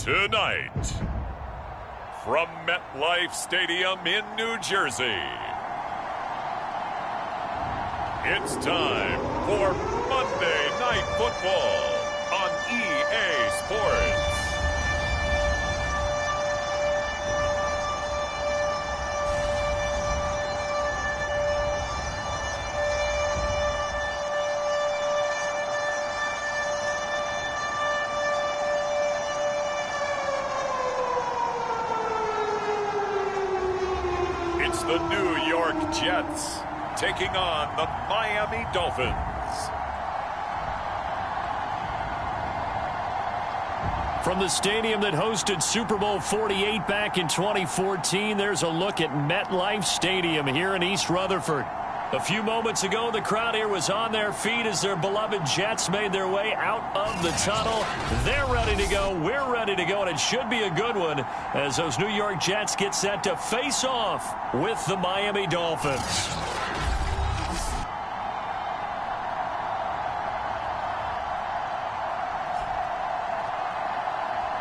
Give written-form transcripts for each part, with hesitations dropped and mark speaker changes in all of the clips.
Speaker 1: Tonight, from MetLife Stadium in New Jersey, it's time for Monday Night Football on EA Sports. It's the New York Jets taking on the Miami Dolphins.
Speaker 2: From the stadium that hosted Super Bowl 48 back in 2014, there's a look at MetLife Stadium here in East Rutherford. A few moments ago, the crowd here was on their feet as their beloved Jets made their way out of the tunnel. They're ready to go. We're ready to go, and it should be a good one as those New York Jets get set to face off with the Miami Dolphins.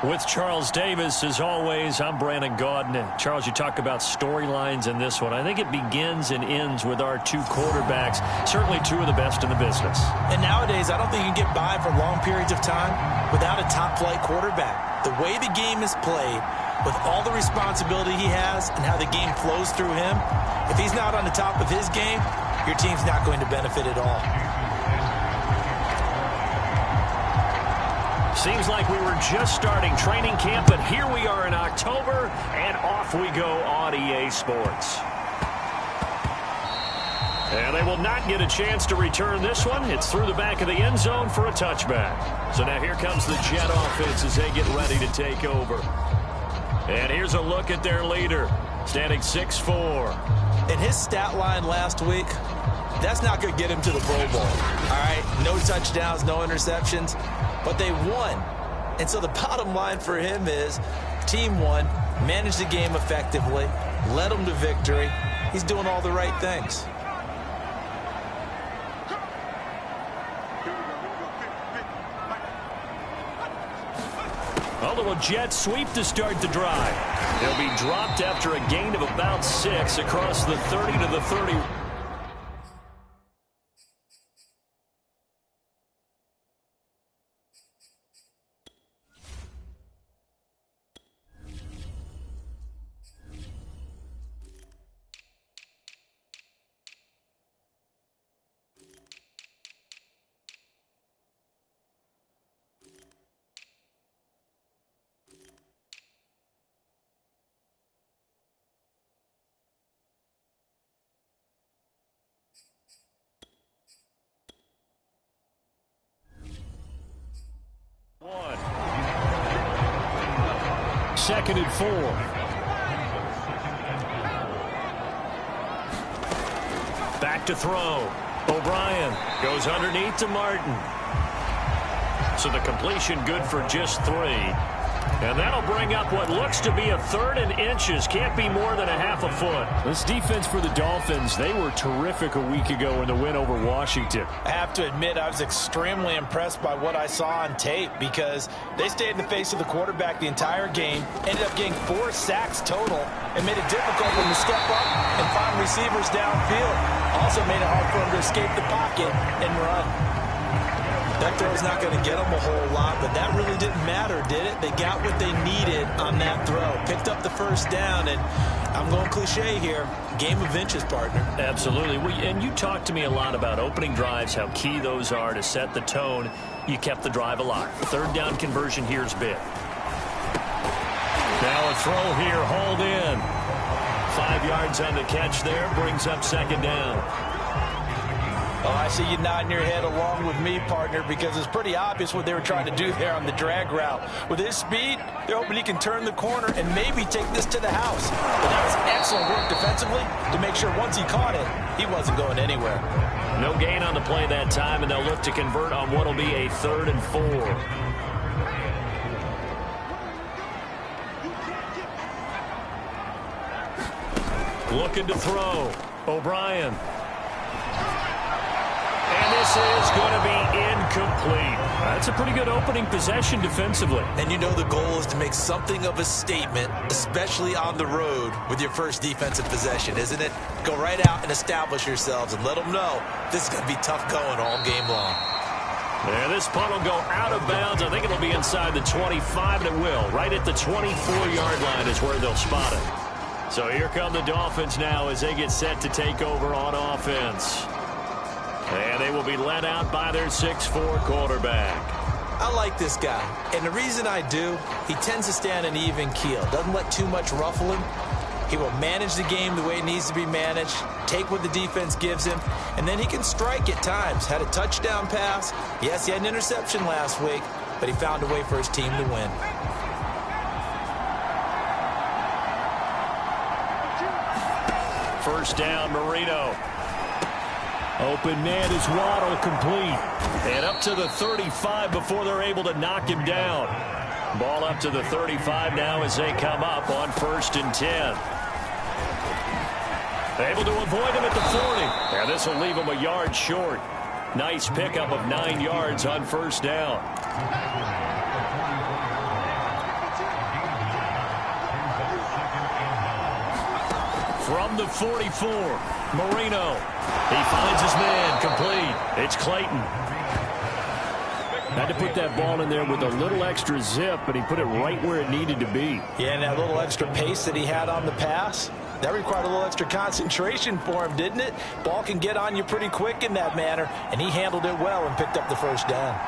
Speaker 2: With Charles Davis, as always, I'm Brandon Gaudin. Charles, you talk about storylines in this one. I think it begins and ends with our two quarterbacks, certainly two of the best in the business.
Speaker 3: And nowadays, I don't think you can get by for long periods of time without a top-flight quarterback. The way the game is played, with all the responsibility he has and how the game flows through him, if he's not on the top of his game, your team's not going to benefit at all.
Speaker 2: Seems like we were just starting training camp, but here we are in October, and off we go on EA Sports. And they will not get a chance to return this one. It's through the back of the end zone for a touchback. So now here comes the Jet offense as they get ready to take over. And here's a look at their leader, standing 6'4".
Speaker 3: In his stat line last week, that's not going to get him to the Pro Bowl. All right, no touchdowns, no interceptions. But they won. And so the bottom line for him is team won, managed the game effectively, led them to victory. He's doing all the right things.
Speaker 2: Although a jet sweep to start the drive. They'll be dropped after a gain of about 6 across the 30 to the 30. Second and 4. Back to throw. O'Brien goes underneath to Martin. So the completion good for just 3. And that'll bring up what looks to be a 3rd and inches. Can't be more than a half a foot. This defense for the Dolphins, they were terrific a week ago in the win over Washington.
Speaker 3: I have to admit, I was extremely impressed by what I saw on tape because they stayed in the face of the quarterback the entire game, ended up getting 4 sacks total, and made it difficult for him to step up and find receivers downfield. Also made it hard for him to escape the pocket and run. That throw's not going to get them a whole lot, but that really didn't matter, did it? They got what they needed on that throw. Picked up the first down, and I'm going cliche here. Game of inches, partner.
Speaker 2: Absolutely. And you talked to me a lot about opening drives, how key those are to set the tone. You kept the drive alive. 3rd down conversion here is big. Now a throw here, hauled in. 5 yards on the catch there, brings up 2nd down.
Speaker 3: Oh, I see you nodding your head along with me, partner, because it's pretty obvious what they were trying to do there on the drag route. With his speed, they're hoping he can turn the corner and maybe take this to the house. But that was excellent work defensively to make sure once he caught it, he wasn't going anywhere.
Speaker 2: No gain on the play that time, and they'll look to convert on what will be a 3rd and 4. Looking to throw. O'Brien. And this is going to be incomplete. That's a pretty good opening possession defensively.
Speaker 3: And you know the goal is to make something of a statement, especially on the road with your first defensive possession, isn't it? Go right out and establish yourselves and let them know this is going to be tough going all game long.
Speaker 2: Yeah, this punt will go out of bounds. I think it'll be inside the 25, and it will. Right at the 24-yard line is where they'll spot it. So here come the Dolphins now as they get set to take over on offense. And they will be led out by their 6'4" quarterback.
Speaker 3: I like this guy, and the reason I do, he tends to stay on an even keel. Doesn't let too much ruffle him. He will manage the game the way it needs to be managed, take what the defense gives him, and then he can strike at times. Had a touchdown pass. Yes, he had an interception last week, but he found a way for his team to win.
Speaker 2: First down, Marino. Open man is Waddle, complete. And up to the 35 before they're able to knock him down. Ball up to the 35 now as they come up on 1st and 10. Able to avoid him at the 40. And this will leave him a yard short. Nice pickup of 9 yards on 1st down. From the 44, Marino. He finds his man, complete. It's Clayton. Had to put that ball in there with a little extra zip, but he put it right where it needed to be.
Speaker 3: Yeah, and that little extra pace that he had on the pass, that required a little extra concentration for him, didn't it? Ball can get on you pretty quick in that manner, and he handled it well and picked up the 1st down.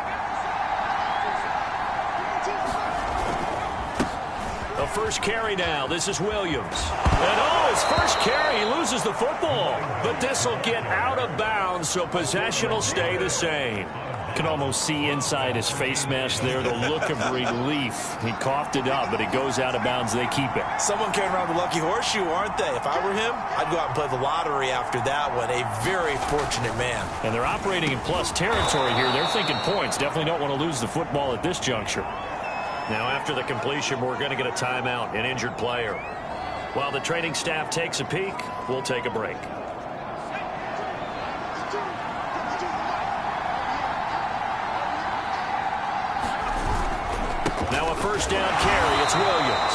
Speaker 2: The first carry now. This is Williams. And his first carry, he loses the football. But this will get out of bounds, so possession will stay the same. Can almost see inside his face mask there the look of relief. He coughed it up, but it goes out of bounds. They keep it.
Speaker 3: Someone carrying around the lucky horseshoe, aren't they? If I were him, I'd go out and play the lottery after that one. A very fortunate man.
Speaker 2: And they're operating in plus territory here. They're thinking points. Definitely don't want to lose the football at this juncture. Now after the completion, we're going to get a timeout, an injured player. While the training staff takes a peek, we'll take a break. Now a 1st down carry. It's Williams.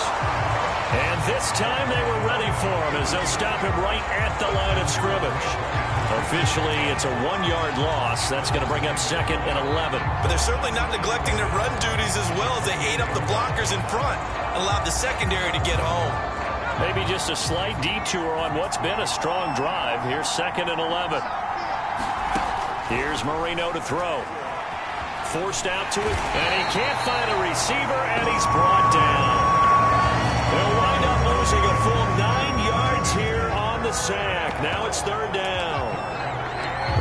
Speaker 2: And this time they were ready for him as they'll stop him right at the line of scrimmage. Officially, it's a 1-yard loss. That's going to bring up 2nd and 11.
Speaker 3: But they're certainly not neglecting their run duties as well as they ate up the blockers in front and allowed the secondary to get home.
Speaker 2: Maybe just a slight detour on what's been a strong drive. Here's 2nd and 11. Here's Marino to throw. Forced out to it, and he can't find a receiver, and he's brought down. They'll wind up losing a full 9 yards here on the sack. Now it's 3rd down.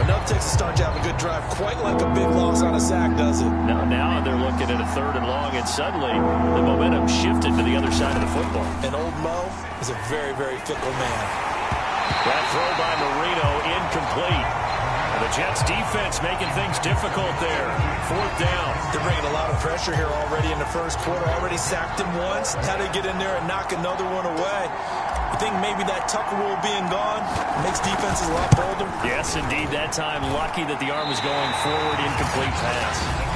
Speaker 3: Enough takes a start to have a good drive, quite like a big loss on a sack, does it?
Speaker 2: Now they're looking at a 3rd and long, and suddenly the momentum shifted to the other side of the football.
Speaker 3: And old Mo is a very, very fickle man.
Speaker 2: That throw by Marino incomplete. The Jets defense making things difficult there. 4th down.
Speaker 3: They're bringing a lot of pressure here already in the 1st quarter. Already sacked him once. How to get in there and knock another one away. You think maybe that Tucker rule being gone makes defenses a lot bolder?
Speaker 2: Yes, indeed. That time, lucky that the arm was going forward. Incomplete pass.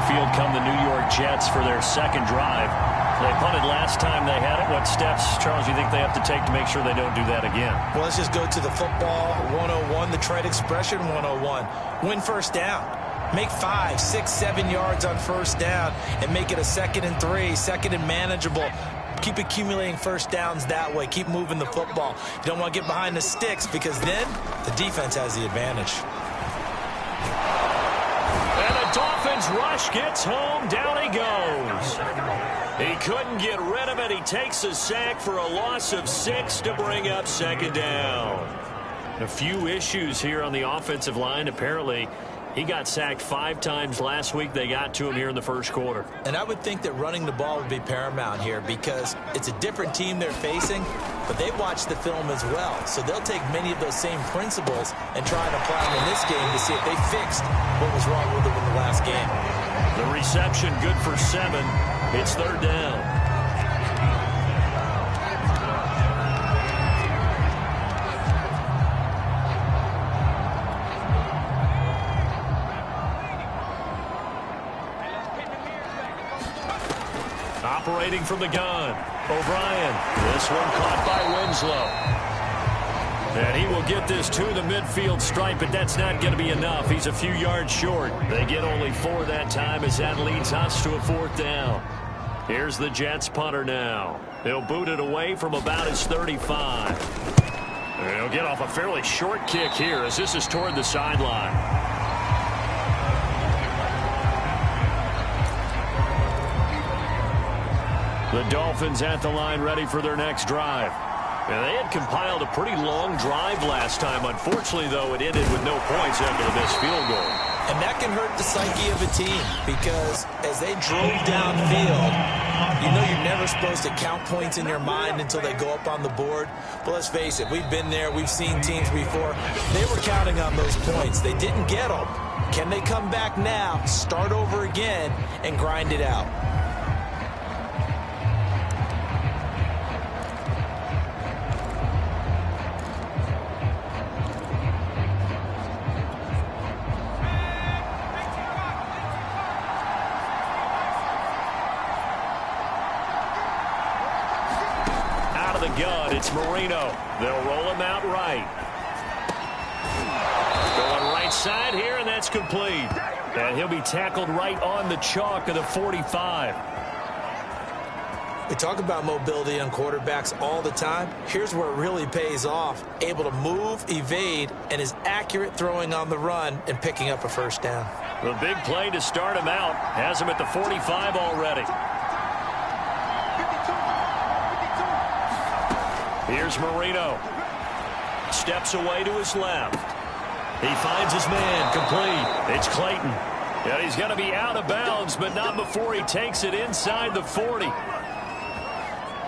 Speaker 2: Field come the New York Jets for their 2nd drive. They punted last time they had it. What steps, Charles, you think they have to take to make sure they don't do that again?
Speaker 3: Well, let's just go to the football 101, the trade expression 101. Win 1st down. Make 5, 6, 7 yards on 1st down and make it a 2nd and 3, 2nd and manageable. Keep accumulating 1st downs that way. Keep moving the football. You don't want to get behind the sticks because then the defense has the advantage.
Speaker 2: Dolphins rush gets home. Down he goes. He couldn't get rid of it. He takes a sack for a loss of 6 to bring up 2nd down. A few issues here on the offensive line. Apparently, He got sacked 5 times last week. They got to him here in the first quarter.
Speaker 3: And I would think that running the ball would be paramount here because it's a different team they're facing, but they watch the film as well. So they'll take many of those same principles and try and apply them in this game to see if they fixed what was wrong with them in the last game.
Speaker 2: The reception good for 7. It's 3rd down. Operating from the gun, O'Brien. This one caught by Winslow. And he will get this to the midfield stripe, but that's not going to be enough. He's a few yards short. They get only 4 that time as that leads us to a 4th down. Here's the Jets punter now. He'll boot it away from about his 35. And he'll get off a fairly short kick here as this is toward the sideline. The Dolphins at the line ready for their next drive. And they had compiled a pretty long drive last time. Unfortunately, though, it ended with no points after the missed field goal.
Speaker 3: And that can hurt the psyche of a team because as they drove downfield, you know you're never supposed to count points in your mind until they go up on the board. But let's face it, we've been there. We've seen teams before. They were counting on those points. They didn't get them. Can they come back now, start over again, and grind it out?
Speaker 2: Gun, it's Marino. They'll roll him out right. Going right side here, and that's complete. And he'll be tackled right on the chalk of the 45.
Speaker 3: We talk about mobility on quarterbacks all the time. Here's where it really pays off. Able to move, evade, and is accurate throwing on the run and picking up a 1st down.
Speaker 2: The big play to start him out has him at the 45 already. Here's Marino. Steps away to his left. He finds his man complete. It's Clayton. Yeah, he's going to be out of bounds, but not before he takes it inside the 40.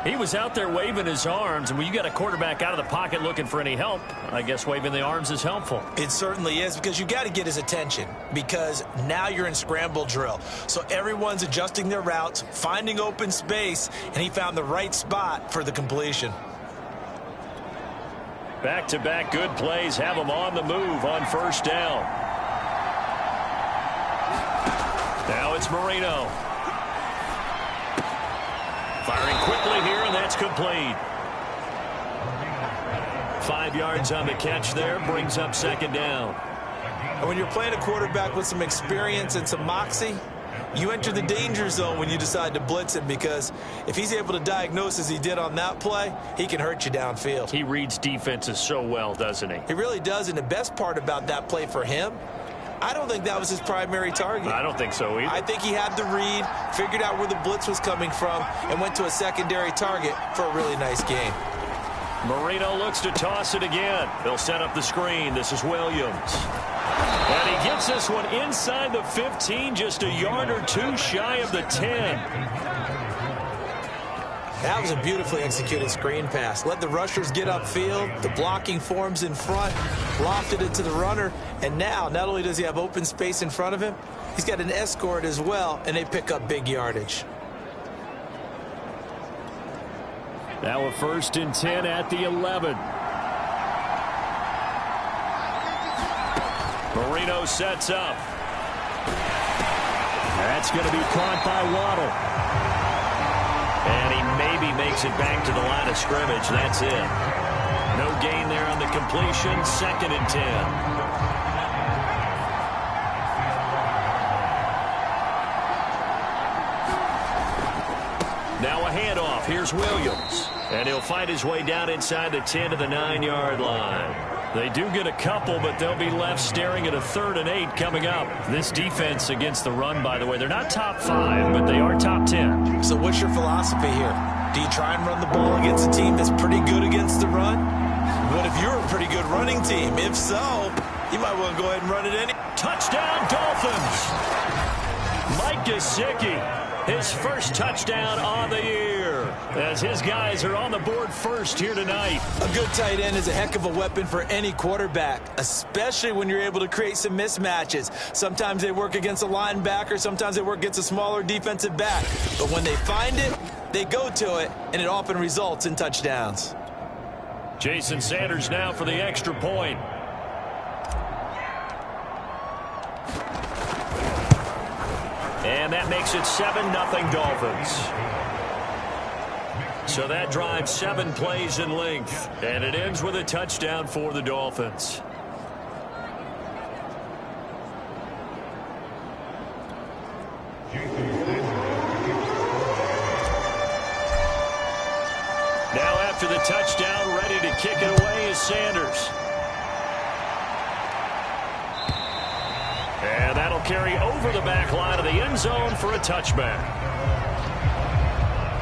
Speaker 2: He was out there waving his arms, and when you got a quarterback out of the pocket looking for any help, I guess waving the arms is helpful.
Speaker 3: It certainly is because you got to get his attention because now you're in scramble drill. So everyone's adjusting their routes, finding open space, and he found the right spot for the completion.
Speaker 2: Back-to-back good plays have him on the move on 1st down. Now it's Marino. Firing quickly here, and that's complete. 5 yards on the catch there, brings up 2nd down.
Speaker 3: And when you're playing a quarterback with some experience and some moxie, you enter the danger zone when you decide to blitz him because if he's able to diagnose as he did on that play, he can hurt you downfield.
Speaker 2: He reads defenses so well, doesn't he?
Speaker 3: He really does, and the best part about that play for him, I don't think that was his primary target.
Speaker 2: I don't think so either.
Speaker 3: I think he had the read, figured out where the blitz was coming from, and went to a secondary target for a really nice game.
Speaker 2: Marino looks to toss it again. They'll set up the screen. This is Williams. And he gets this one inside the 15, just a yard or 2 shy of the 10.
Speaker 3: That was a beautifully executed screen pass. Let the rushers get upfield. The blocking forms in front. Lofted it to the runner. And now, not only does he have open space in front of him, he's got an escort as well, and they pick up big yardage.
Speaker 2: Now a 1st and 10 at the 11. Marino sets up. That's going to be caught by Waddle. And he maybe makes it back to the line of scrimmage. That's it. No gain there on the completion. 2nd and 10. Now a handoff. Here's Williams. And he'll fight his way down inside the 10 to the 9-yard line. They do get a couple, but they'll be left staring at a 3rd and 8 coming up. This defense against the run, by the way, they're not top 5, but they are top 10.
Speaker 3: So what's your philosophy here? Do you try and run the ball against a team that's pretty good against the run? What if you're a pretty good running team? If so, You might want to go ahead and run it in.
Speaker 2: Touchdown, Dolphins. Mike Gesicki, his first touchdown on the year, as his guys are on the board first here tonight.
Speaker 3: A good tight end is a heck of a weapon for any quarterback, especially when you're able to create some mismatches. Sometimes they work against a linebacker, sometimes they work against a smaller defensive back. But when they find it, they go to it, and it often results in touchdowns.
Speaker 2: Jason Sanders now for the extra point. And that makes it 7-0 Dolphins. So that drives 7 plays in length, and it ends with a touchdown for the Dolphins. Now after the touchdown, ready to kick it away is Sanders. And that'll carry over the back line of the end zone for a touchback.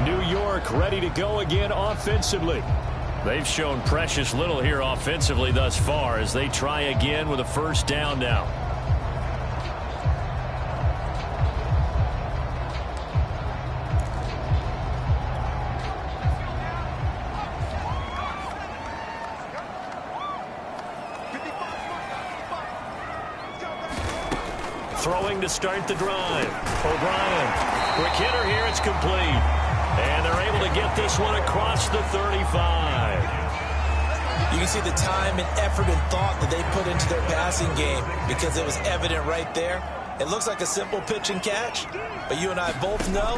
Speaker 2: New York ready to go again offensively. They've shown precious little here offensively thus far as they try again with a first down now. Throwing to start the drive. O'Brien. Quick hitter here. It's complete. And they're able to get this one across the 35.
Speaker 3: You can see the time and effort and thought that they put into their passing game because it was evident right there. It looks like a simple pitch and catch, but you and I both know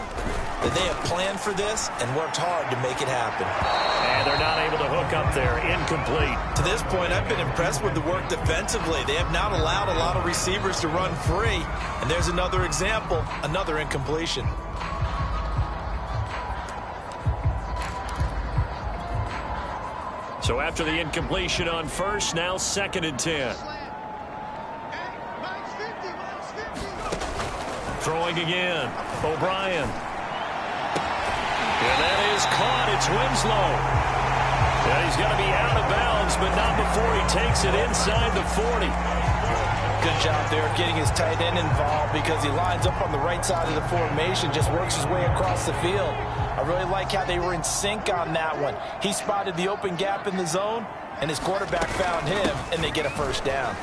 Speaker 3: that they have planned for this and worked hard to make it happen.
Speaker 2: And they're not able to hook up there. Incomplete.
Speaker 3: To this point, I've been impressed with the work defensively. They have not allowed a lot of receivers to run free. And there's another example, another incompletion.
Speaker 2: So after the incompletion on first, now 2nd and 10. Throwing again. O'Brien. And that is caught. It's Winslow. Yeah, he's going to be out of bounds, but not before he takes it inside the 40.
Speaker 3: Good job there getting his tight end involved because he lines up on the right side of the formation, just works his way across the field. I really like how they were in sync on that one. He spotted the open gap in the zone, and his quarterback found him, and they get a first down.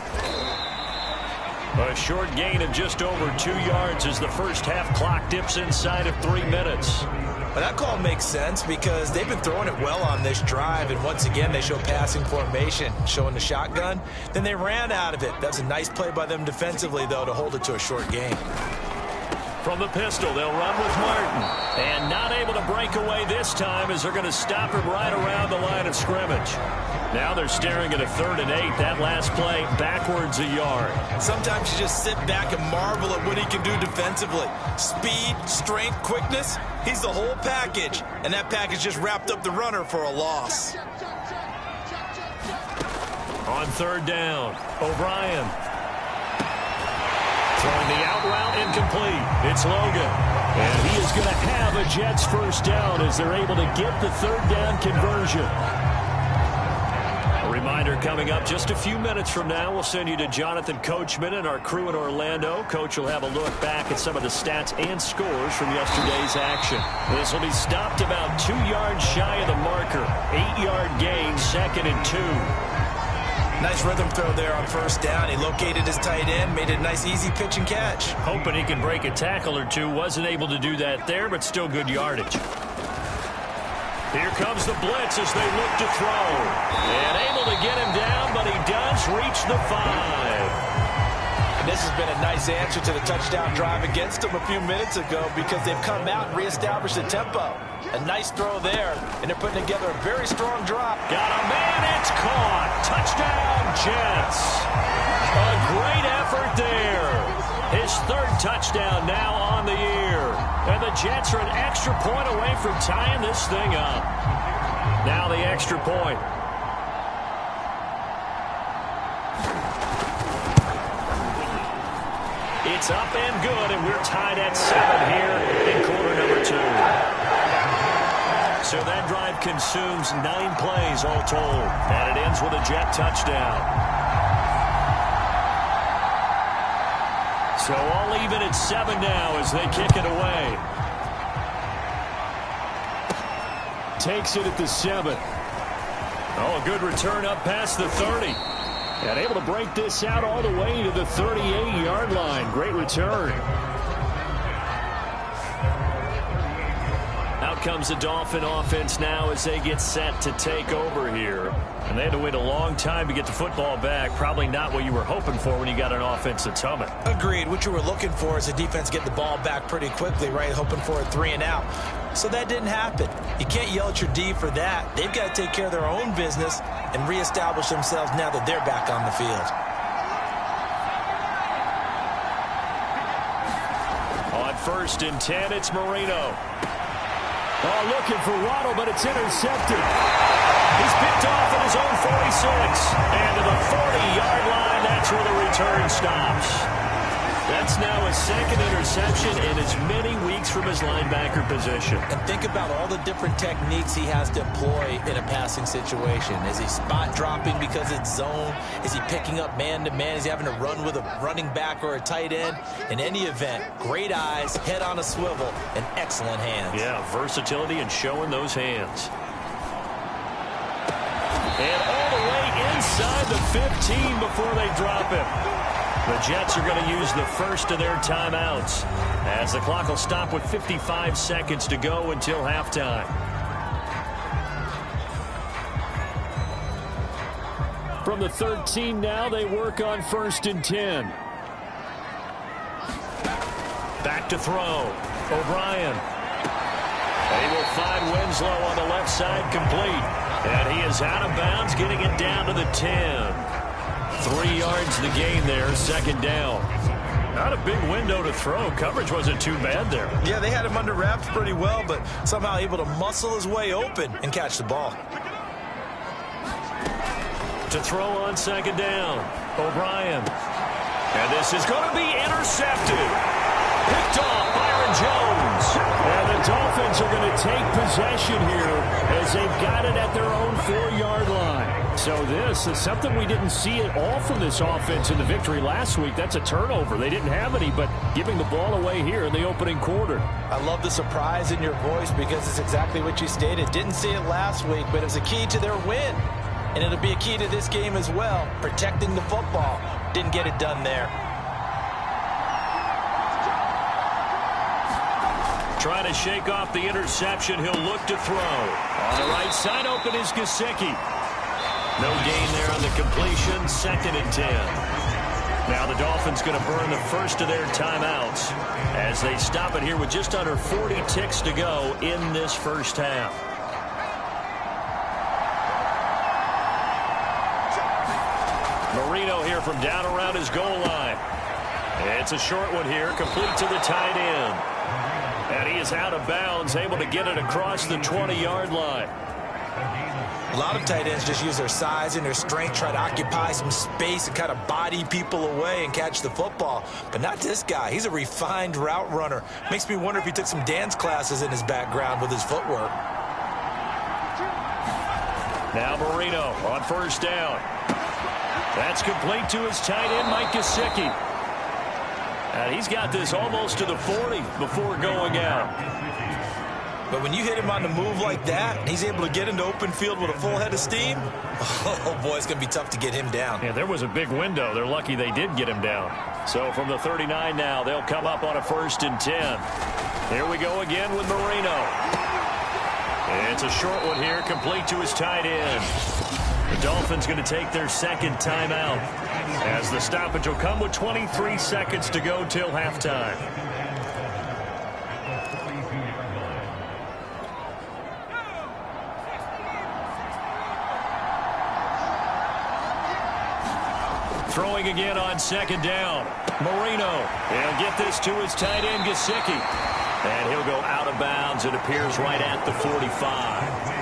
Speaker 2: A short gain of just over 2 yards as the first half clock dips inside of 3 minutes.
Speaker 3: Well, that call makes sense because they've been throwing it well on this drive, and once again they show passing formation, showing the shotgun. Then they ran out of it. That's a nice play by them defensively, though, to hold it to a short gain.
Speaker 2: From the pistol, they'll run with Martin. And not able to break away this time as they're going to stop him right around the line of scrimmage. Now they're staring at a 3rd and 8. That last play backwards a yard.
Speaker 3: Sometimes you just sit back and marvel at what he can do defensively. Speed, strength, quickness, he's the whole package. And that package just wrapped up the runner for a loss.
Speaker 2: On 3rd down, O'Brien. Throwing the out route incomplete. It's Logan. And he is going to have a Jets first down as they're able to get the 3rd down conversion. A reminder coming up just a few minutes from now. We'll send you to Jonathan Coachman and our crew in Orlando. Coach will have a look back at some of the stats and scores from yesterday's action. This will be stopped about 2 yards shy of the marker. 8-yard gain, 2nd and 2.
Speaker 3: Nice rhythm throw there on first down. He located his tight end, made it a nice easy pitch and catch.
Speaker 2: Hoping he can break a tackle or two. Wasn't able to do that there, but still good yardage. Here comes the blitz as they look to throw. And able to get him down, but he does reach the 5. And this has been a nice answer to the touchdown drive against them a few minutes ago because they've come out and reestablished the tempo. A nice throw there, and they're putting together a very strong drop. Got a man, it's caught. Touchdown, Jets. A great effort there. His 3rd touchdown now on the year. And the Jets are an extra point away from tying this thing up. Now the extra point. It's up and good, and we're tied at 7 here in quarter number 2. So that drive consumes 9 plays all told, and it ends with a Jet touchdown. So all even at 7 now as they kick it away. Takes it at the 7. Oh, a good return up past the 30. And able to break this out all the way to the 38-yard line. Great return. Out comes the Dolphin offense now as they get set to take over here. And they had to wait a long time to get the football back. Probably not what you were hoping for when you got an offense that's humming.
Speaker 3: Agreed. What you were looking for is a defense get the ball back pretty quickly, right? Hoping for a 3 and out. So that didn't happen. You can't yell at your D for that. They've got to take care of their own business and reestablish themselves now that they're back on the field.
Speaker 2: On 1st and 10, it's Marino. Oh, looking for Waddle, but it's intercepted. He's picked off at his own 46. And to the 40-yard line, that's where the return stops. That's now his 2nd interception in as many weeks from his linebacker position.
Speaker 3: And think about all the different techniques he has to employ in a passing situation. Is he spot dropping because it's zone? Is he picking up man-to-man? Is he having to run with a running back or a tight end? In any event, great eyes, head on a swivel, and excellent hands.
Speaker 2: Yeah, versatility and showing those hands. And all the way inside the 15 before they drop him. The Jets are going to use the first of their timeouts as the clock will stop with 55 seconds to go until halftime. From the 13 now, they work on 1st and 10. Back to throw. O'Brien. They will find Winslow on the left side complete. And he is out of bounds, getting it down to the 10. 3 yards the gain there, 2nd down. Not a big window to throw. Coverage wasn't too bad there.
Speaker 3: Yeah, they had him under wraps pretty well, but somehow able to muscle his way open and catch the ball.
Speaker 2: To throw on 2nd down, O'Brien. And this is going to be intercepted. Picked off Byron Jones. And the Dolphins are going to take possession here as they've got it at their own 4-yard line. So this is something we didn't see at all from this offense in the victory last week. That's a turnover. They didn't have any, but giving the ball away here in the opening quarter.
Speaker 3: I love the surprise in your voice because it's exactly what you stated. Didn't see it last week, but it's a key to their win. And it'll be a key to this game as well, protecting the football. Didn't get it done there.
Speaker 2: Trying to shake off the interception. He'll look to throw. On the right side, open is Gesicki. No gain there on the completion. 2nd and 10. Now the Dolphins going to burn the first of their timeouts as they stop it here with just under 40 ticks to go in this first half. Marino here from down around his goal line. It's a short one here, complete to the tight end. And he is out of bounds, able to get it across the 20-yard line.
Speaker 3: A lot of tight ends just use their size and their strength, try to occupy some space and kind of body people away and catch the football. But not this guy. He's a refined route runner. Makes me wonder if he took some dance classes in his background with his footwork.
Speaker 2: Now Marino on 1st down. That's complete to his tight end, Mike Gesicki. And he's got this almost to the 40 before going out.
Speaker 3: But when you hit him on the move like that, and he's able to get into open field with a full head of steam, oh, boy, it's going to be tough to get him down.
Speaker 2: Yeah, there was a big window. They're lucky they did get him down. So from the 39 now, they'll come up on a 1st and 10. Here we go again with Marino. It's a short one here, complete to his tight end. The Dolphins going to take their 2nd timeout as the stoppage will come with 23 seconds to go till halftime. Throwing again on 2nd down. Marino. He'll get this to his tight end, Gesicki. And he'll go out of bounds. It appears right at the 45.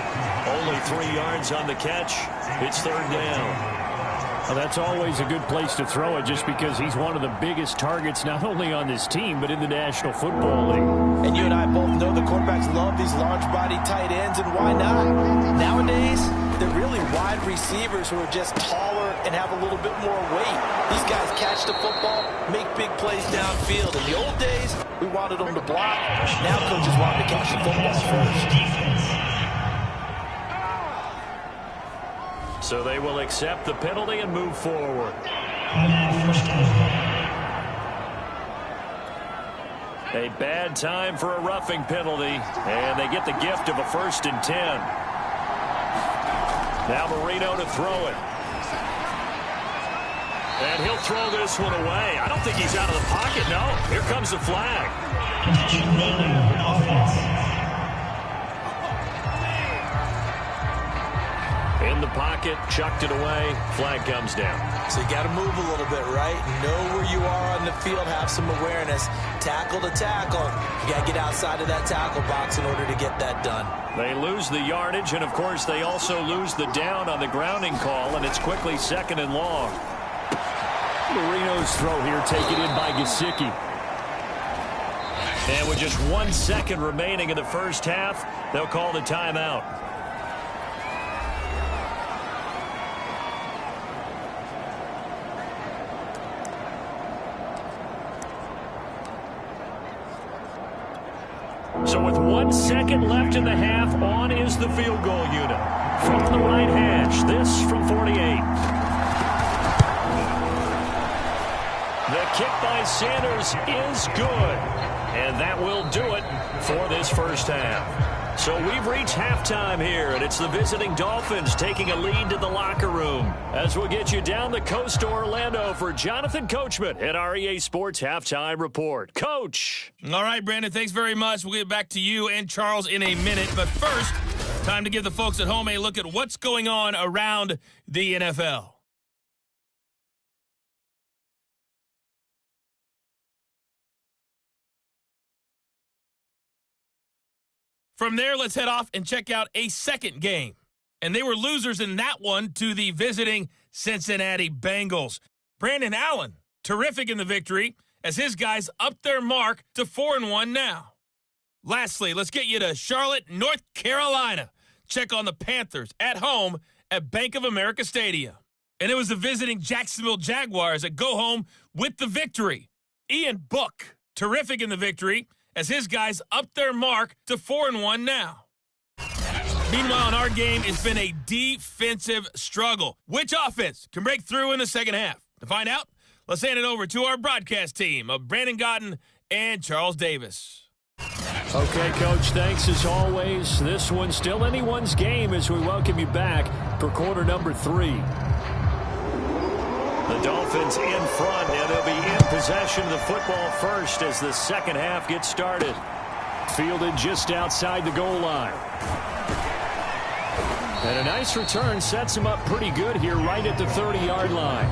Speaker 2: Only 3 yards on the catch. It's 3rd down. Well, that's always a good place to throw it just because he's one of the biggest targets not only on this team but in the National Football League.
Speaker 3: And you and I both know the quarterbacks love these large-body tight ends, and why not? Nowadays, they're really wide receivers who are just taller and have a little bit more weight. These guys catch the football, make big plays downfield. In the old days, we wanted them to block. Now coaches want them to catch the football first.
Speaker 2: So they will accept the penalty and move forward. A bad time for a roughing penalty, and they get the gift of a 1st and 10. Now Marino to throw it. And he'll throw this one away. I don't think he's out of the pocket, no. Here comes the flag. In the pocket, chucked it away, flag comes down.
Speaker 3: So you got to move a little bit, right? Know where you are on the field, have some awareness. Tackle to tackle. You got to get outside of that tackle box in order to get that done.
Speaker 2: They lose the yardage, and of course they also lose the down on the grounding call, and it's quickly 2nd and long. Marino's throw here taken in by Gesicki. And with just 1 second remaining in the first half, they'll call the timeout. So with 1 second left in the half, on is the field goal unit. From the right hash, this from 48. The kick by Sanders is good. And that will do it for this first half. So we've reached halftime here, and it's the visiting Dolphins taking a lead to the locker room. As we'll get you down the coast to Orlando for Jonathan Coachman at our EA Sports Halftime Report. Coach!
Speaker 4: All right, Brandon, thanks very much. We'll get back to you and Charles in a minute. But first, time to give the folks at home a look at what's going on around the NFL. From there, let's head off and check out a second game. And they were losers in that one to the visiting Cincinnati Bengals. Brandon Allen, terrific in the victory, as his guys upped their mark to 4-1 now. Lastly, let's get you to Charlotte, North Carolina. Check on the Panthers at home at Bank of America Stadium. And it was the visiting Jacksonville Jaguars that go home with the victory. Ian Book, terrific in the victory, as his guys upped their mark to 4-1 now. Meanwhile, in our game, it's been a defensive struggle. Which offense can break through in the second half? To find out, let's hand it over to our broadcast team of Brandon Gotten and Charles Davis.
Speaker 2: Okay, Coach, thanks as always. This one's still anyone's game as we welcome you back for quarter number 3. The Dolphins in front, and they'll be in possession of the football first as the second half gets started. Fielded just outside the goal line. And a nice return sets him up pretty good here right at the 30-yard line.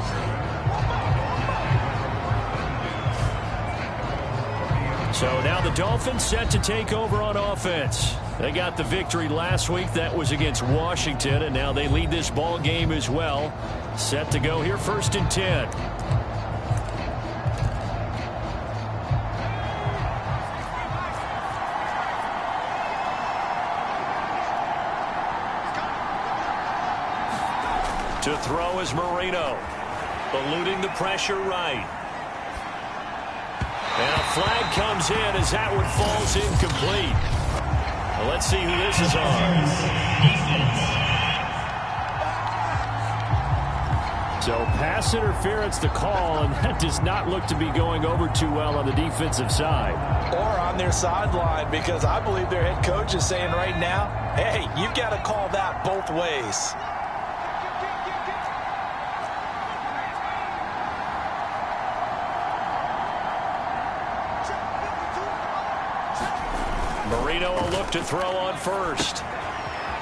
Speaker 2: So now the Dolphins set to take over on offense. They got the victory last week. That was against Washington, and now they lead this ball game as well. Set to go here, 1st and 10. To throw is Marino, eluding the pressure right. And a flag comes in as that one falls incomplete. Well, let's see who this is on. So pass interference the call, and that does not look to be going over too well on the defensive side.
Speaker 3: Or on their sideline, because I believe their head coach is saying right now, hey, you've got to call that both ways.
Speaker 2: Marino will look to throw on first.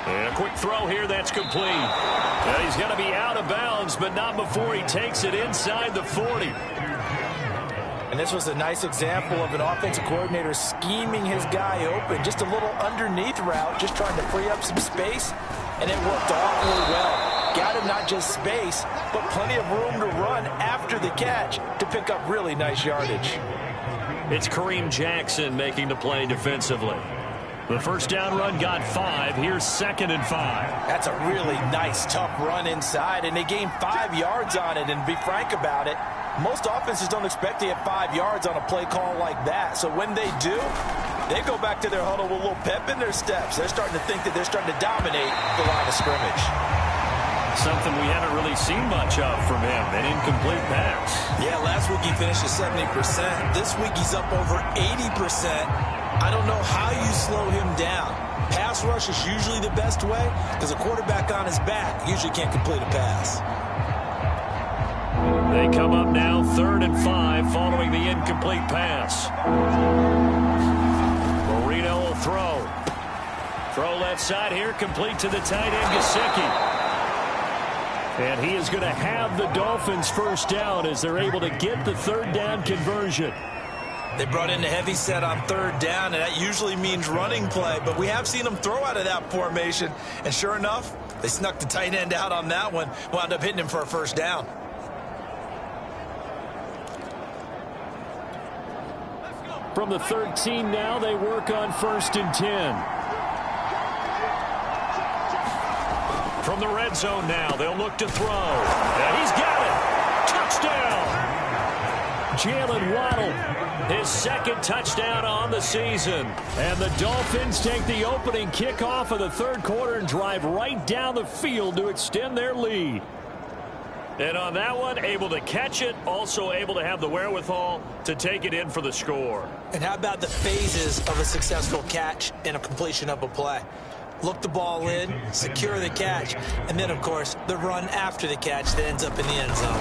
Speaker 2: And a quick throw here, that's complete. And he's going to be out of bounds, but not before he takes it inside the 40.
Speaker 3: And this was a nice example of an offensive coordinator scheming his guy open. Just a little underneath route, just trying to free up some space. And it worked awfully well. Got him not just space, but plenty of room to run after the catch to pick up really nice yardage.
Speaker 2: It's Kareem Jackson making the play defensively. The first down run got 5. Here's 2nd and 5.
Speaker 3: That's a really nice, tough run inside, and they gained 5 yards on it. And to be frank about it, most offenses don't expect to get 5 yards on a play call like that. So when they do, they go back to their huddle with a little pep in their steps. They're starting to think that they're starting to dominate the line of scrimmage.
Speaker 2: Something we haven't really seen much of from him, an incomplete pass.
Speaker 3: Yeah, last week he finished at 70%. This week he's up over 80%. I don't know how you slow him down. Pass rush is usually the best way because a quarterback on his back usually can't complete a pass.
Speaker 2: They come up now 3rd and 5 following the incomplete pass. Marino will throw. Throw left side here, complete to the tight end, Gesicki. And he is going to have the Dolphins first down as they're able to get the 3rd down conversion.
Speaker 3: They brought in the heavy set on 3rd down, and that usually means running play. But we have seen them throw out of that formation. And sure enough, they snuck the tight end out on that one, wound up hitting him for a first down.
Speaker 2: From the 13 now, they work on 1st and 10. From the red zone now, they'll look to throw. And he's got it. Touchdown. Jalen Waddle, his 2nd touchdown on the season. And the Dolphins take the opening kickoff of the 3rd quarter and drive right down the field to extend their lead. And on that one, able to catch it, also able to have the wherewithal to take it in for the score.
Speaker 3: And how about the phases of a successful catch and a completion of a play? Look the ball in, secure the catch, and then, of course, the run after the catch that ends up in the end zone.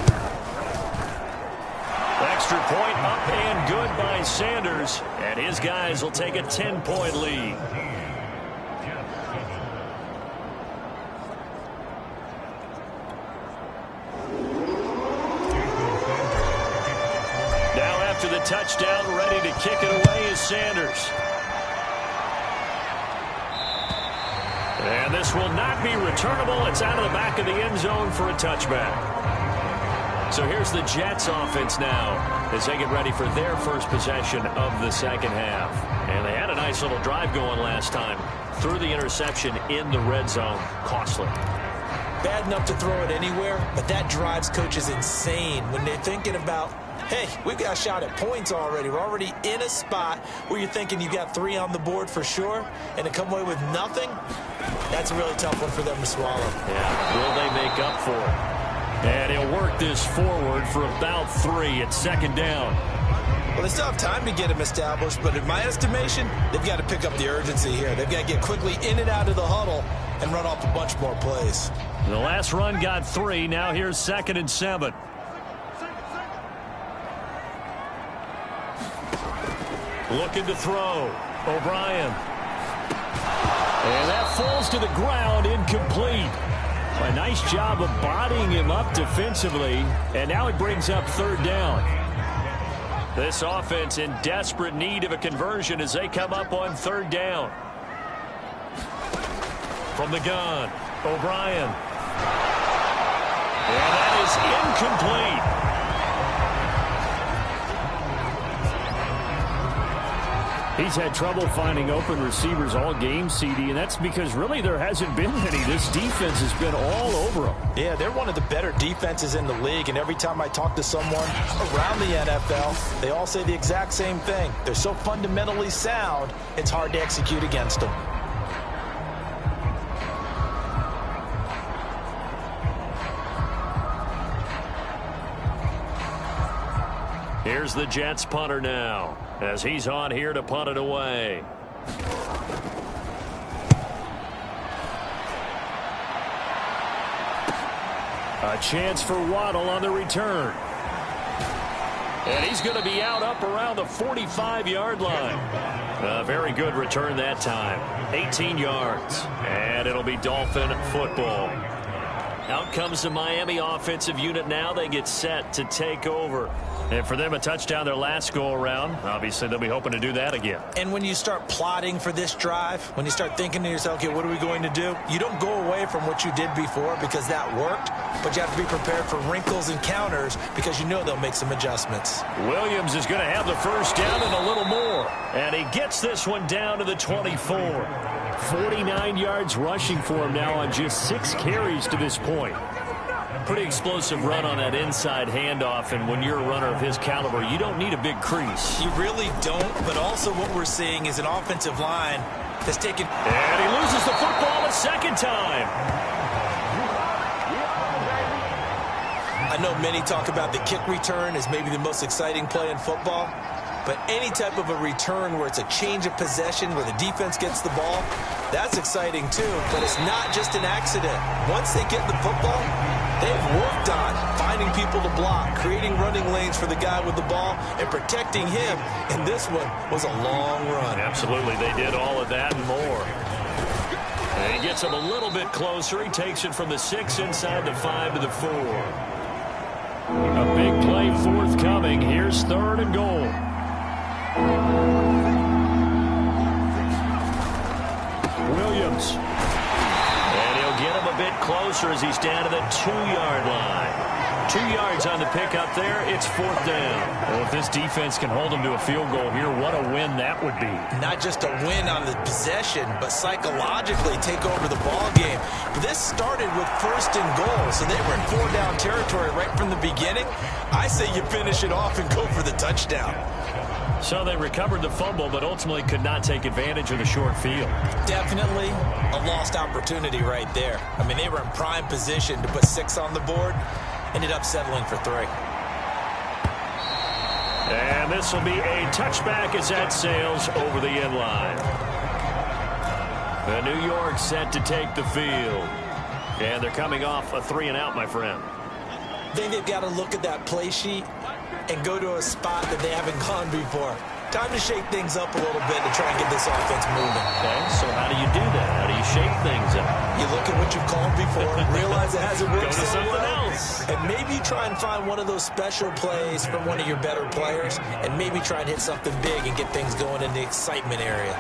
Speaker 2: Extra point up and good by Sanders, and his guys will take a 10-point lead. Now after the touchdown, ready to kick it away is Sanders. And this will not be returnable. It's out of the back of the end zone for a touchback. So here's the Jets offense now as they get ready for their first possession of the 2nd half. And they had a nice little drive going last time. Threw the interception in the red zone. Costly.
Speaker 3: Bad enough to throw it anywhere, but that drives coaches insane when they're thinking about, hey, we've got a shot at points already. We're already in a spot where you're thinking you got 3 on the board for sure, and to come away with nothing, that's a really tough one for them to swallow.
Speaker 2: Yeah, will they make up for it? And he'll work this forward for about 3 at 2nd down.
Speaker 3: Well, they still have time to get him established, but in my estimation, they've got to pick up the urgency here. They've got to get quickly in and out of the huddle and run off a bunch more plays.
Speaker 2: The last run got 3. Now here's 2nd and 7. Looking to throw. O'Brien. And that falls to the ground, incomplete. A nice job of bodying him up defensively, and now it brings up 3rd down. This offense in desperate need of a conversion as they come up on 3rd down. From the gun, O'Brien. And that is incomplete. He's had trouble finding open receivers all game, CD, and that's because really there hasn't been any. This defense has been all over them.
Speaker 3: Yeah, they're one of the better defenses in the league, and every time I talk to someone around the NFL, they all say the exact same thing. They're so fundamentally sound, it's hard to execute against them.
Speaker 2: Here's the Jets punter now, as he's on here to punt it away. A chance for Waddle on the return. And he's going to be out up around the 45-yard line. A very good return that time. 18 yards. And it'll be Dolphin football. Out comes the Miami offensive unit now. They get set to take over. And for them, a touchdown their last go-around. Obviously, they'll be hoping to do that again.
Speaker 3: And when you start plotting for this drive, when you start thinking to yourself, okay, what are we going to do? You don't go away from what you did before because that worked, but you have to be prepared for wrinkles and counters because you know they'll make some adjustments.
Speaker 2: Williams is going to have the first down and a little more. And he gets this one down to the 24. 49 yards rushing for him now on just 6 carries to this point. Pretty explosive run on that inside handoff, and when you're a runner of his caliber, you don't need a big crease.
Speaker 3: You really don't, but also what we're seeing is an offensive line that's taken...
Speaker 2: And he loses the football a second time.
Speaker 3: I know many talk about the kick return as maybe the most exciting play in football, but any type of a return where it's a change of possession, where the defense gets the ball, that's exciting too, but it's not just an accident. Once they get the football, they've worked on finding people to block, creating running lanes for the guy with the ball, and protecting him. And this one was a long run.
Speaker 2: Absolutely, they did all of that and more. And he gets him a little bit closer. He takes it from the 6 inside the 5 to the 4. A big play forthcoming. Here's 3rd and goal. Williams. And he'll get him a bit closer as he's down to the 2-yard line. 2 yards on the pickup there. It's 4th down. Well, if this defense can hold them to a field goal here, what a win that would be.
Speaker 3: Not just a win on the possession, but psychologically take over the ball game. This started with 1st and goal, so they were in 4-down territory right from the beginning. I say you finish it off and go for the touchdown.
Speaker 2: So they recovered the fumble, but ultimately could not take advantage of the short field.
Speaker 3: Definitely a lost opportunity right there. I mean, they were in prime position to put 6 on the board. Ended up settling for 3.
Speaker 2: And this will be a touchback as that sails over the end line. The New York set to take the field. And they're coming off a 3-and-out, my friend.
Speaker 3: I think they've got to look at that play sheet and go to a spot that they haven't gone before. Time to shake things up a little bit to try and get this offense moving.
Speaker 2: Okay, so how do you do that? How do you shake things up?
Speaker 3: You look at what you've called before, realize it hasn't worked
Speaker 2: Go to
Speaker 3: so
Speaker 2: something
Speaker 3: well,
Speaker 2: else.
Speaker 3: and maybe try and find one of those special plays from one of your better players, and maybe try and hit something big and get things going in the excitement area.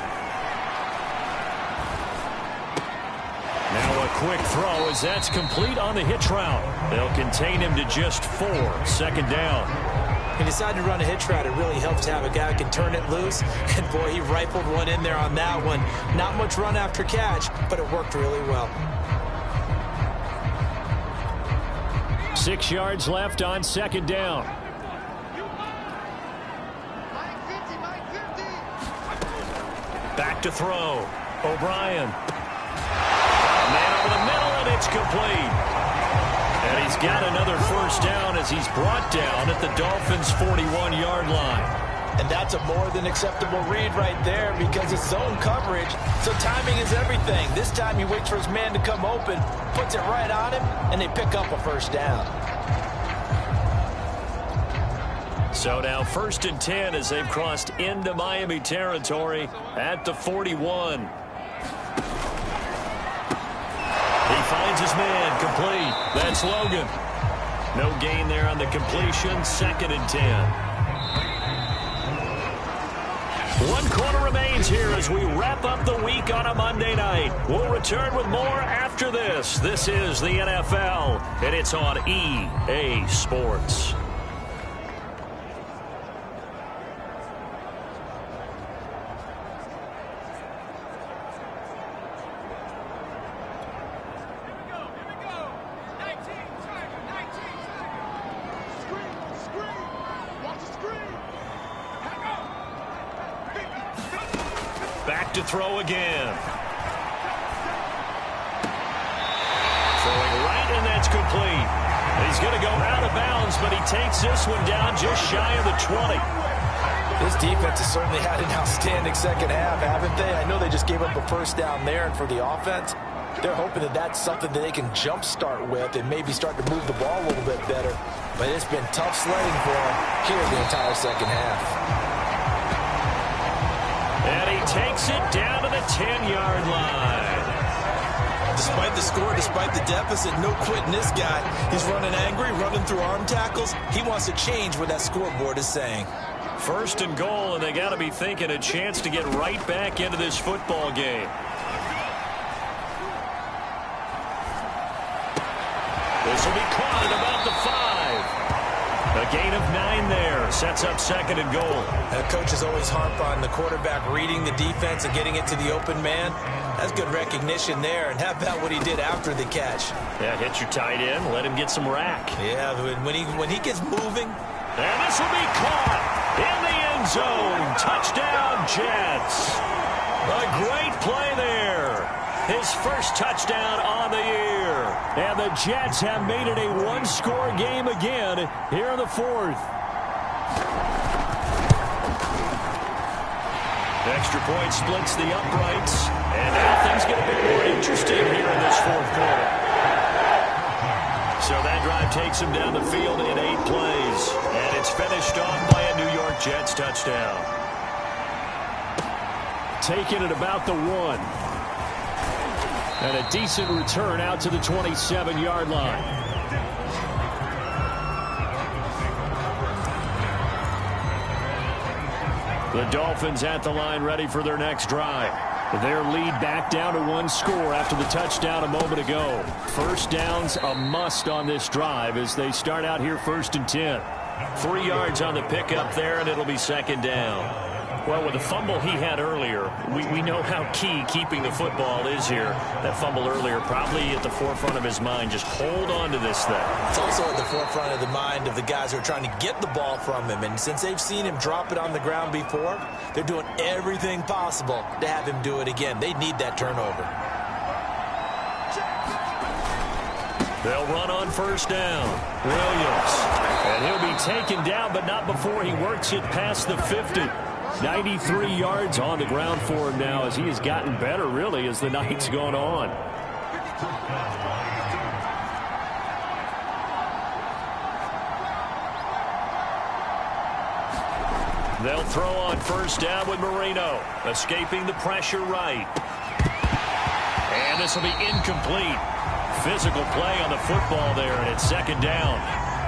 Speaker 2: Now a quick throw as that's complete on the hitch route. They'll contain him to just 4. 2nd down.
Speaker 3: He decided to run a hitch route. It really helps to have a guy who can turn it loose. And, boy, he rifled one in there on that one. Not much run after catch, but it worked really well.
Speaker 2: 6 yards left on 2nd down. Back to throw. O'Brien. Man over the middle, and it's complete. And he's got another 1st down as he's brought down at the Dolphins' 41-yard line.
Speaker 3: And that's a more than acceptable read right there because it's zone coverage, so timing is everything. This time he waits for his man to come open, puts it right on him, and they pick up a 1st down.
Speaker 2: So now 1st and 10 as they've crossed into Miami territory at the 41. He finds his man, complete. That's Logan. No gain there on the completion. 2nd and 10. 1 quarter remains here as we wrap up the week on a Monday night. We'll return with more after this. This is the NFL, and it's on EA Sports. Back to throw again. Throwing right, and that's complete. He's going to go out of bounds, but he takes this one down just shy of the 20.
Speaker 3: This defense has certainly had an outstanding second half, haven't they? I know they just gave up a 1st down there, and for the offense, they're hoping that that's something that they can jumpstart with and maybe start to move the ball a little bit better. But it's been tough sledding for them here the entire second half.
Speaker 2: And he takes it down to the 10-yard line.
Speaker 3: despite the score, despite the deficit, no quitting this guy. He's running angry, running through arm tackles. He wants to change what that scoreboard is saying.
Speaker 2: First and goal, and they got to be thinking a chance to get right back into this football game. This will be caught at about the 5. A gain of 9 there. Sets up second and goal.
Speaker 3: Coaches always harp on the quarterback reading the defense and getting it to the open man. That's good recognition there. And how about what he did after the catch?
Speaker 2: Yeah, hit your tight end. Let him get some rack.
Speaker 3: Yeah, when he gets moving.
Speaker 2: And this will be caught in the end zone. Touchdown, Jets. A great play there. His first touchdown on the year. And the Jets have made it a one-score game again here in the 4th. Extra point splits the uprights. And now things get a bit more interesting here in this 4th quarter. So that drive takes him down the field in 8 plays. And it's finished off by a New York Jets touchdown. Taking it about the 1. And a decent return out to the 27-yard line. The Dolphins at the line ready for their next drive. Their lead back down to 1 score after the touchdown a moment ago. First down's a must on this drive as they start out here 1st and 10. 3 yards on the pickup there, and it'll be second down. Well, with the fumble he had earlier, we know how key keeping the football is here. That fumble earlier probably at the forefront of his mind. Just hold on to this thing.
Speaker 3: It's also at the forefront of the mind of the guys who are trying to get the ball from him. And since they've seen him drop it on the ground before, they're doing everything possible to have him do it again. They need that turnover.
Speaker 2: They'll run on first down. Williams. And he'll be taken down, but not before he works it past the 50. 93 yards on the ground for him now as he has gotten better, really, as the night's gone on. They'll throw on first down with Marino, escaping the pressure right. And this will be incomplete. Physical play on the football there, and it's second down.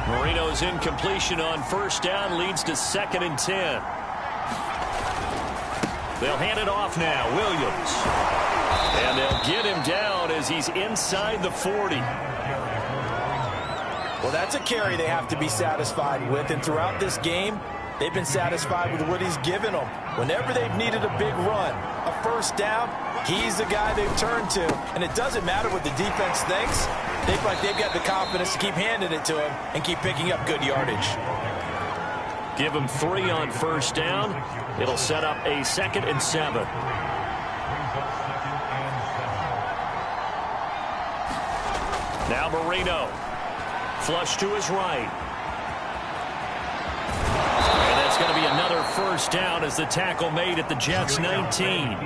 Speaker 2: Marino's incompletion on first down leads to 2nd and 10. They'll hand it off now. Williams. And they'll get him down as he's inside the 40.
Speaker 3: Well, that's a carry they have to be satisfied with. And throughout this game, they've been satisfied with what he's given them. Whenever they've needed a big run, a first down, he's the guy they've turned to. And it doesn't matter what the defense thinks. They feel like they've got the confidence to keep handing it to him and keep picking up good yardage.
Speaker 2: Give him 3 on first down. It'll set up a 2nd and 7. Now Marino. Flush to his right. And that's going to be another first down as the tackle made at the Jets' 19.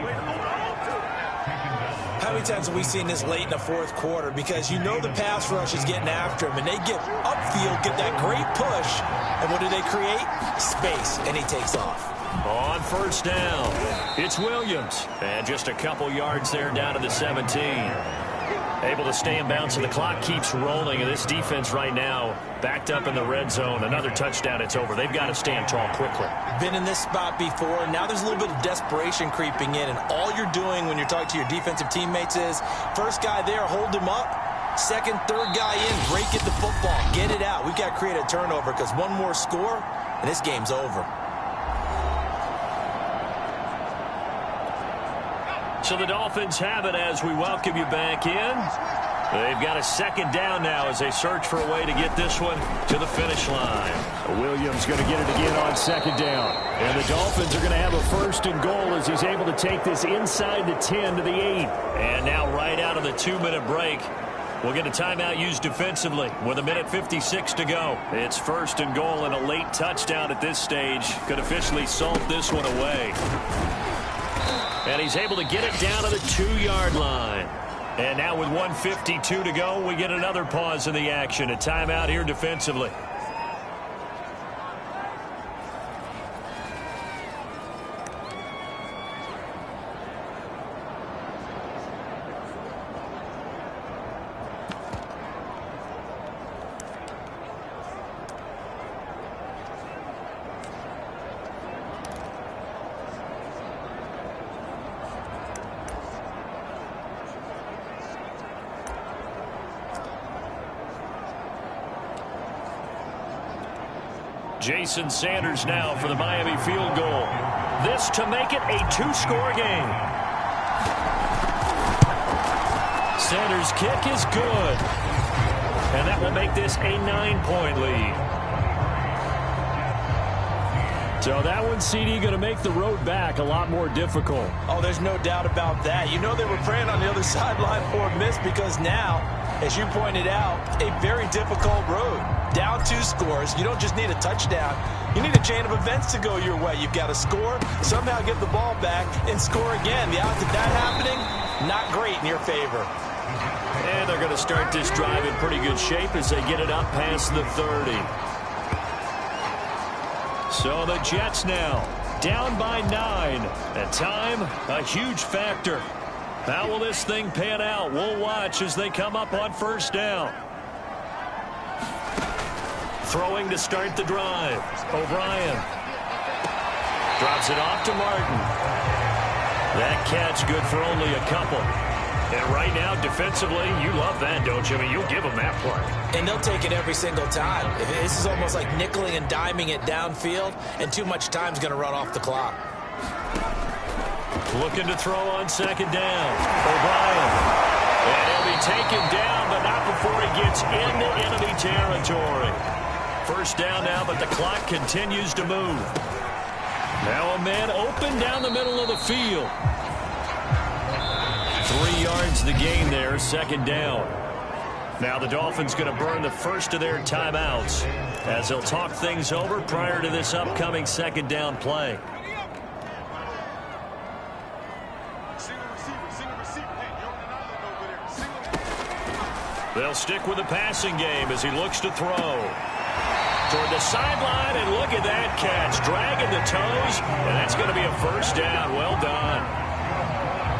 Speaker 3: How many times have we seen this late in the 4th quarter? Because you know the pass rush is getting after him, and they get upfield, get that great push, and what do they create? Space, and he takes off.
Speaker 2: On first down, it's Williams. And just a couple yards there down to the 17. Able to stay in bounds, and the clock keeps rolling. And this defense right now backed up in the red zone. Another touchdown, it's over. They've got to stand tall quickly.
Speaker 3: Been in this spot before, and now there's a little bit of desperation creeping in. And all you're doing when you're talking to your defensive teammates is, first guy there, hold him up. Second, third guy in, break it the football. Get it out. We've got to create a turnover because one more score, and this game's over.
Speaker 2: So the Dolphins have it as we welcome you back in. They've got a second down now as they search for a way to get this one to the finish line. Williams going to get it again on second down. And the Dolphins are going to have a first and goal as he's able to take this inside the 10 to the 8. And now right out of the 2-minute break, we'll get a timeout used defensively with 1:56 to go. It's first and goal, and a late touchdown at this stage could officially salt this one away. And he's able to get it down to the 2-yard line. And now with 1:52 to go, we get another pause in the action. A timeout here defensively. Jason Sanders now for the Miami field goal. This to make it a 2-score game. Sanders' kick is good. And that will make this a 9-point lead. So that one, CD, going to make the road back a lot more difficult.
Speaker 3: Oh, there's no doubt about that. You know they were praying on the other sideline for a miss because now, as you pointed out, a very difficult road. Down 2 scores. You don't just need a touchdown. You need a chain of events to go your way. You've got to score, somehow get the ball back, and score again. The odds of that happening, not great in your favor.
Speaker 2: And they're going to start this drive in pretty good shape as they get it up past the 30. So the Jets now down by 9. At time, a huge factor. How will this thing pan out? We'll watch as they come up on first down. Throwing to start the drive. O'Brien drops it off to Martin. That catch good for only a couple. And right now, defensively, you love that, don't you? I mean, you'll give them that play.
Speaker 3: And they'll take it every single time. This is almost like nickeling and diming it downfield, and too much time's going to run off the clock.
Speaker 2: Looking to throw on second down. O'Brien. And he'll be taken down, but not before he gets into enemy territory. First down now, but the clock continues to move. Now a man open down the middle of the field. 3 yards the gain there, second down. Now the Dolphins going to burn the first of their timeouts as they'll talk things over prior to this upcoming second down play. They'll stick with the passing game as he looks to throw. Toward the sideline, and look at that catch. Dragging the toes, and that's going to be a first down. Well done.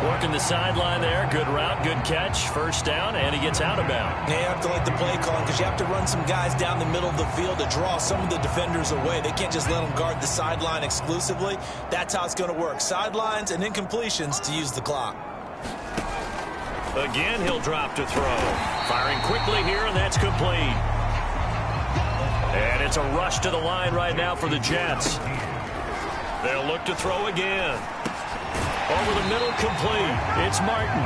Speaker 2: Working the sideline there. Good route, good catch. First down, and he gets out of bounds.
Speaker 3: Yeah, you have to like the play calling because you have to run some guys down the middle of the field to draw some of the defenders away. They can't just let them guard the sideline exclusively. That's how it's going to work. Sidelines and incompletions to use the clock.
Speaker 2: Again, he'll drop to throw. Firing quickly here, and that's complete. And it's a rush to the line right now for the Jets. They'll look to throw again. Over the middle, complete. It's Martin.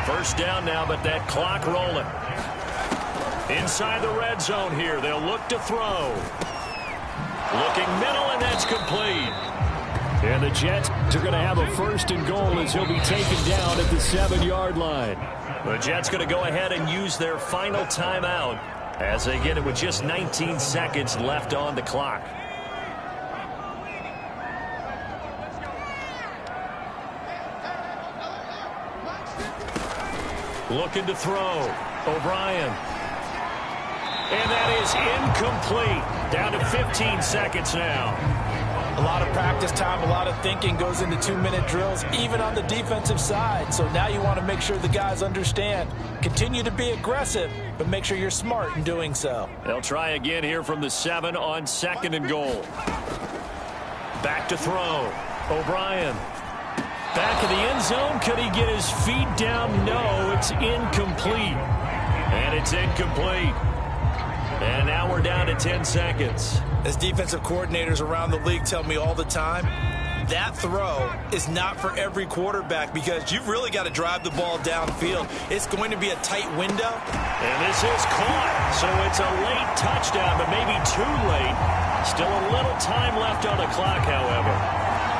Speaker 2: First down now, but that clock rolling. Inside the red zone here. They'll look to throw. Looking middle, and that's complete. And the Jets are going to have a first and goal as he'll be taken down at the 7-yard line. The Jets going to go ahead and use their final timeout as they get it with just 19 seconds left on the clock. Looking to throw. O'Brien. And that is incomplete. Down to 15 seconds now.
Speaker 3: A lot of practice time, a lot of thinking goes into 2-minute drills, even on the defensive side. So now you want to make sure the guys understand. Continue to be aggressive, but make sure you're smart in doing so.
Speaker 2: They'll try again here from the 7 on second and goal. Back to throw. O'Brien. Back of the end zone. Could he get his feet down? No, it's incomplete. And it's incomplete. And now we're down to 10 seconds.
Speaker 3: As defensive coordinators around the league tell me all the time, that throw is not for every quarterback because you've really got to drive the ball downfield. It's going to be a tight window.
Speaker 2: And this is caught. So it's a late touchdown, but maybe too late. Still a little time left on the clock, however.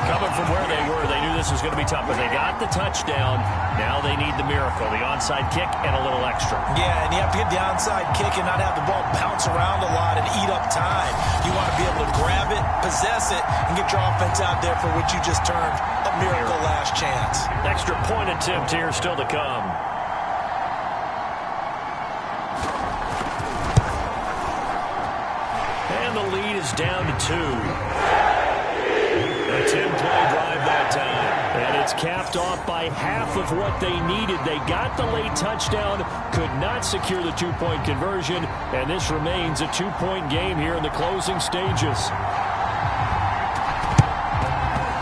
Speaker 2: Coming from where they were, they knew this was going to be tough, but they got the touchdown. Now they need the miracle, the onside kick and a little extra.
Speaker 3: Yeah, and you have to get the onside kick and not have the ball bounce around a lot and eat up time. You want to be able to grab it, possess it, and get your offense out there for what you just termed a miracle last chance.
Speaker 2: Extra point attempt here still to come. And the lead is down to 2. A 10-play drive that time. And it's capped off by half of what they needed. They got the late touchdown, could not secure the 2-point conversion, and this remains a 2-point game here in the closing stages.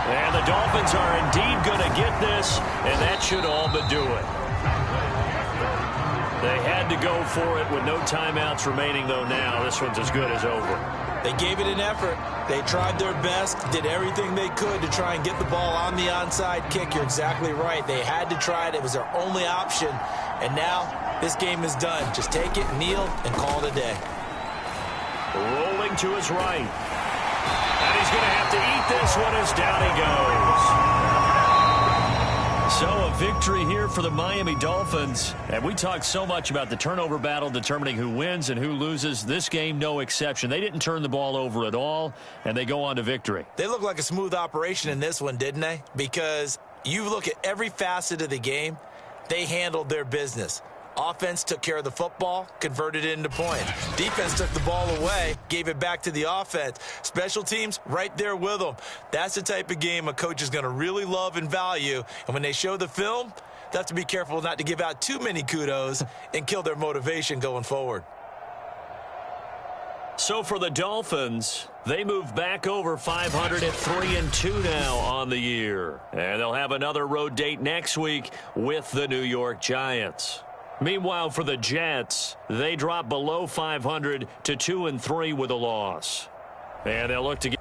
Speaker 2: And the Dolphins are indeed going to get this, and that should all but do it. They had to go for it with no timeouts remaining, though. Now this one's as good as over.
Speaker 3: They gave it an effort. They tried their best, did everything they could to try and get the ball on the onside kick. You're exactly right. They had to try it. It was their only option. And now this game is done. Just take it, kneel, and call it a day.
Speaker 2: Rolling to his right. And he's going to have to eat this one as down he goes. So a victory here for the Miami Dolphins. And we talked so much about the turnover battle determining who wins and who loses. This game, no exception. They didn't turn the ball over at all, and they go on to victory.
Speaker 3: They look like a smooth operation in this one, didn't they? Because you look at every facet of the game, they handled their business. Offense took care of the football, converted it into points. Defense took the ball away, gave it back to the offense. Special teams, right there with them. That's the type of game a coach is going to really love and value. And when they show the film, they have to be careful not to give out too many kudos and kill their motivation going forward.
Speaker 2: So for the Dolphins, they move back over 500 at 3-2 now on the year. And they'll have another road date next week with the New York Giants. Meanwhile, for the Jets, they drop below 500 to 2-3 with a loss. And they'll look to get